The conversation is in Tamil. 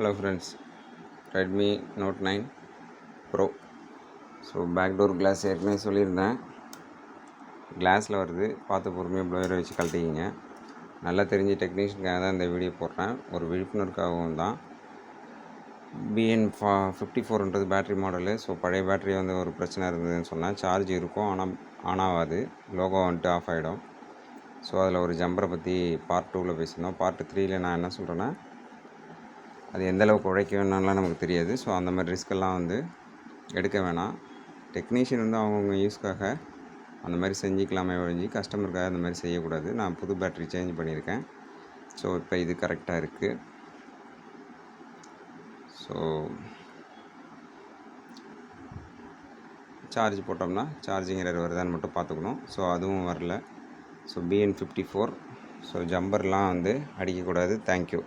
Hello friends, Redmi Note 9 Pro. So பேக்டோர் கிளாஸ் ஏற்கனவே சொல்லியிருந்தேன், கிளாஸில் வருது, பார்த்து பொறுமையாக ப்ளோயரை வச்சு கழட்டிக்கிங்க. நல்லா தெரிஞ்ச டெக்னீஷியனுக்காக தான் இந்த வீடியோ போடுறேன், ஒரு விழிப்புணர்வுக்காகவும் தான். BN54ன்றது பேட்ரி மாடலு. ஸோ பழைய பேட்ரி ஒரு பிரச்சனை இருந்ததுன்னு சொன்னேன். சார்ஜ் இருக்கும், ஆனால் ஆன் ஆகாது, லோகோ ஆஃப் ஆகிடும். ஸோ அதில் ஒரு ஜம்பரை பற்றி பார்ட் 2ல் பேசியிருந்தோம். பார்ட் 3ல் நான் என்ன சொல்கிறேன்னா, அது எந்தளவுக்கு உழைக்கணும்னாலாம் நமக்கு தெரியாது. ஸோ அந்த மாதிரி ரிஸ்க்கெல்லாம் எடுக்க வேணாம். டெக்னீஷியன் அவங்கவுங்க யூஸ்க்காக அந்த மாதிரி செஞ்சுக்கலாமே ஒழிஞ்சு கஸ்டமருக்காக அந்த மாதிரி செய்யக்கூடாது. நான் புது பேட்ரி சேஞ்ச் பண்ணியிருக்கேன். ஸோ இப்போ இது கரெக்டாக இருக்குது. ஸோ சார்ஜ் போட்டோம்னா சார்ஜிங் எரர் வருதான்னு மட்டும் பார்த்துக்கணும். ஸோ அதுவும் வரல. So BN54. ஸோ ஜம்பர்லாம் அடிக்கக்கூடாது. தேங்க்யூ.